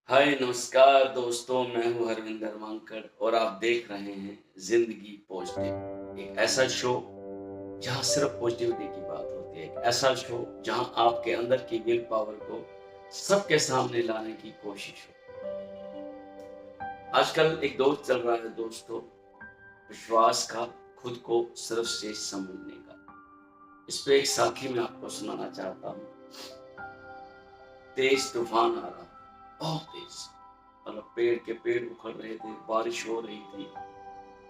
हाय नमस्कार दोस्तों, मैं हूँ हरविंदर मांकड़ और आप देख रहे हैं ज़िंदगी पॉजिटिव। एक ऐसा शो जहाँ सिर्फ पॉजिटिविटी की बात होती है। एक ऐसा शो जहाँ आपके अंदर की विल पावर को सबके सामने लाने की कोशिश हो। आजकल एक दौर चल रहा है दोस्तों, विश्वास का, खुद को सर्वश्रेष्ठ समझने का। इस पे एक साखी मैं आपको सुनाना चाहता हूँ। तेज तूफान आ रहा, बहुत तेज, मतलब पेड़ के पेड़ उखड़ रहे थे, बारिश हो रही थी,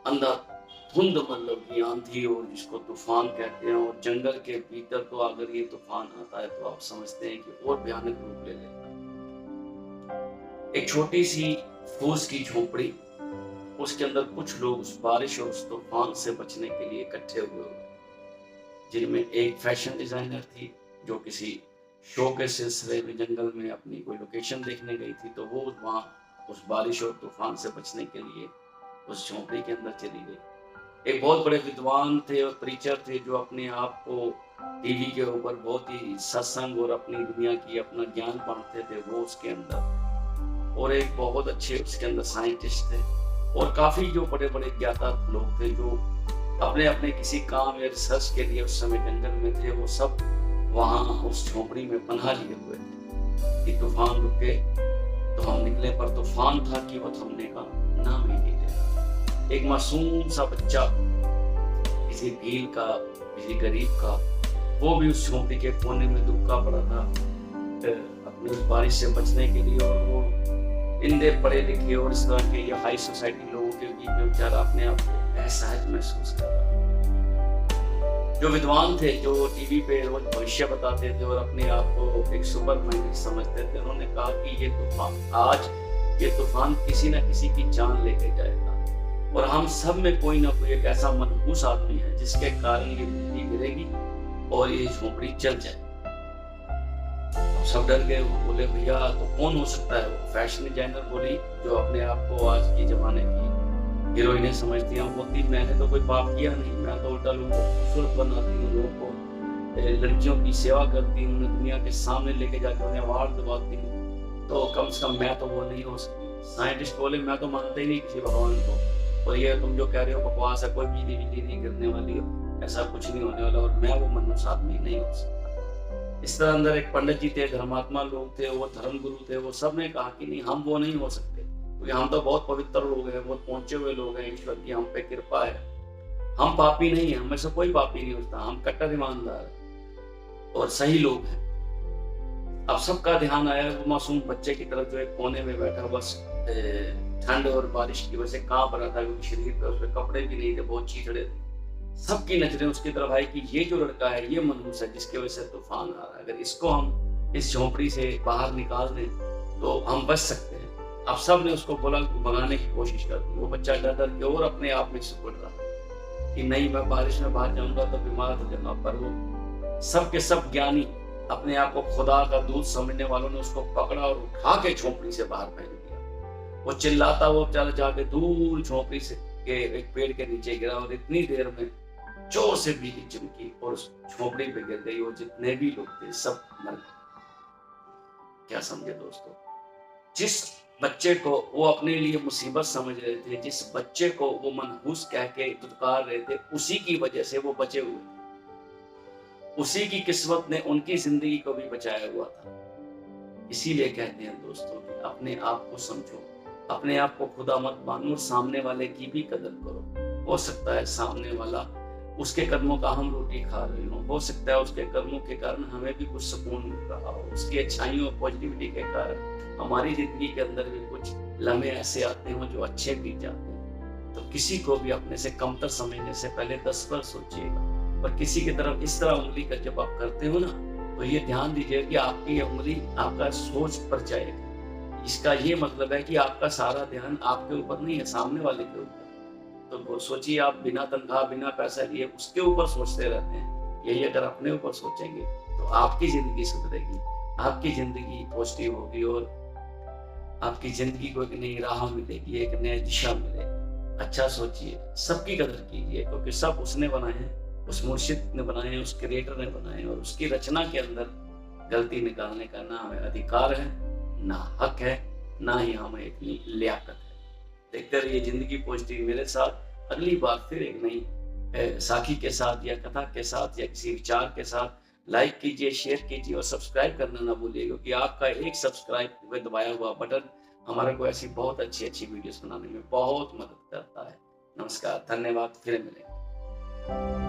अंधाधुंध, मतलब कि आंधी, और जिसको तूफान कहते हैं। और जंगल के भीतर तो अगर ये तूफान आता है तो आप समझते हैं कि और भयानक रूप ले लेता है। एक छोटी सी फूस की झोपड़ी, उसके अंदर कुछ लोग उस बारिश और उस तूफान से बचने के लिए इकट्ठे हुए, जिनमें एक फैशन डिजाइनर थी जो किसी शो के सिलसिले में जंगल में अपनी कोई लोकेशन देखने गई थी, तो वो वहाँ उस बारिश और तूफान से बचने के लिए उस झोपड़ी के अंदर चली गई। एक बहुत बड़े विद्वान थे और प्रीचर थे जो अपने आप को टीवी के ऊपर बहुत ही सत्संग और अपनी दुनिया की अपना ज्ञान बांटते थे, वो उसके अंदर। और एक बहुत अच्छे उसके अंदर साइंटिस्ट थे और काफी जो बड़े बड़े ज्ञाता लोग थे जो अपने अपने किसी काम या रिसर्च के लिए उस समय जंगल में थे, वो सब वहां उस झोपड़ी में पनाह लिए हुए थे कि तूफान रुके तो हम निकले। पर तूफान था कि वो थमने का नाम ही नहीं ले रहा। एक मासूम सा बच्चा, किसी भील का, किसी गरीब का, वो भी उस झोपड़ी के कोने में दुबका पड़ा था अपनी उस बारिश से बचने के लिए। और वो इनके पढ़े लिखे और इस तरह के ये हाई सोसाइटी लोगों के बीच में बेचारा अपने आप को असहज महसूस कर रहा। जो विद्वान थे, जो टीवी पे रोज भविष्य बताते थे और अपने आप को एक सुपर माइंड समझते थे, उन्होंने कहा कि ये तूफान आज, ये तूफान किसी न किसी की जान लेके जाएगा और हम सब में कोई ना कोई एक ऐसा मनहूस आदमी है जिसके कारण ये बिजली गिरेगी और ये झोपड़ी चल जाए। सब डर गए। वो बोले भैया तो कौन हो सकता है? वो फैशन डिजाइनर बोली जो अपने आप को आज के जमाने की हीरोइनें समझती हैं, बोलती मैंने तो कोई पाप किया नहीं, मैं तो उल्टा लोगों को खूबसूरत बनाती हूँ, लोगों को लड़कियों की सेवा करती हूँ, उन्हें दुनिया के सामने लेके जाकर उन्हें अवार्ड दिलवाती हूँ, तो कम से कम मैं तो वो नहीं हो सकती। साइंटिस्ट बोले मैं तो मानता ही नहीं किसी भगवान को, और ये तुम जो कह रहे हो बकवास है, कोई बिजली बिजली नहीं गिरने वाली हो, ऐसा कुछ नहीं होने वाला, और मैं वो मनुष्य आदमी नहीं हो सकता। इस तरह अंदर एक पंडित जी थे, धर्मात्मा लोग थे, वो धर्म गुरु थे, वो सब ने कहा कि नहीं, हम वो नहीं हो सकते क्योंकि हम तो बहुत पवित्र लोग हैं, बहुत पहुंचे हुए लोग हैं, ईश्वर की हम पे कृपा है, हम पापी नहीं है, हमें से कोई पापी नहीं होता, हम कट्टर ईमानदार और सही लोग हैं। अब सबका ध्यान आया वो मासूम बच्चे की तरफ जो एक कोने में बैठा, बस ठंड और बारिश की वजह से कांप रहा था क्योंकि शरीर पे उसके कपड़े भी नहीं थे, बहुत चीथड़े थे। सबकी नजरें उसकी तरफ आई कि ये जो लड़का है ये मनहूस है जिसकी वजह से तूफान आ रहा है, अगर इसको हम इस झोपड़ी से बाहर निकाल दें तो हम बच सकते हैं। अब सब ने उसको बोला भगाने की कोशिश कर दी। वो बच्चा डर डर के और अपने आप में सिकुड़ रहा कि नहीं, मैं बारिश में बाहर जाऊंगा तो बीमार हो जाऊंगा। पर वो सब के सब ज्ञानी, अपने आप को खुदा का दूध समझने वालों ने उसको पकड़ा और उठा के झोपड़ी से बाहर फेंक दिया। वो चिल्लाता वो बेचारा जाके दूर झोपड़ी से के एक पेड़ के नीचे गिरा और इतनी देर में जोर से बिजली चमकी और उस झोपड़ी पे गिर गई और जितने भी लोग थे सब मर गए। क्या समझे दोस्तों? जिस बच्चे को वो अपने लिए मुसीबत समझ रहे थे, जिस बच्चे को वो मनहूस कह के दुत्कार रहे थे, उसी की वजह से वो बचे हुए थे। उसी की किस्मत ने उनकी जिंदगी को भी बचाया हुआ था। इसीलिए कहते हैं दोस्तों कि अपने आप को समझो, अपने आप को खुदा मत मानो और सामने वाले की भी कदर करो। हो सकता है सामने वाला, उसके कदमों का हम रोटी खा रहे हो सकता है उसके कर्मों के कारण हमें भी कुछ सुकून मिल रहा हो, उसकी अच्छाइयों और पॉजिटिविटी के कारण हमारी जिंदगी के अंदर भी कुछ लम्हे ऐसे आते हो जो अच्छे बीत जाते हैं। तो किसी को भी अपने से कमतर समझने से पहले 10 बार सोचिएगा, और किसी की तरफ इस तरह उंगली का जब आप करते हो ना, तो ये ध्यान दीजिए कि आपकी उंगली आपका सोच पर जाएगी। इसका ये मतलब है कि आपका सारा ध्यान आपके ऊपर नहीं है, सामने वाले के ऊपर। तो सोचिए, आप बिना तनख्वाह बिना पैसा लिए उसके ऊपर सोचते रहते हैं। यही अगर अपने ऊपर सोचेंगे तो आपकी जिंदगी सुधरेगी, आपकी जिंदगी पॉजिटिव होगी और आपकी जिंदगी को एक नई राह मिलेगी, एक नई दिशा मिलेगी। अच्छा सोचिए, सबकी कदर कीजिए क्योंकि सब उसने बनाए हैं, उस मुर्शिद ने बनाए हैं, उस क्रिएटर ने बनाए हैं, और उसकी रचना के अंदर गलती निकालने का ना हमें अधिकार है ना हक है। ना ही हमें इतनी लियाकत है। देखते रहिए जिंदगी पॉजिटिव मेरे साथ। अगली बार फिर एक नई साखी के साथ या कथा के साथ या किसी विचार के साथ। लाइक कीजिए, शेयर कीजिए और सब्सक्राइब करना ना भूलिए, क्योंकि आपका एक सब्सक्राइब व दबाया हुआ बटन हमारे को ऐसी बहुत अच्छी वीडियोस बनाने में बहुत मदद करता है। नमस्कार, धन्यवाद, फिर मिलेंगे।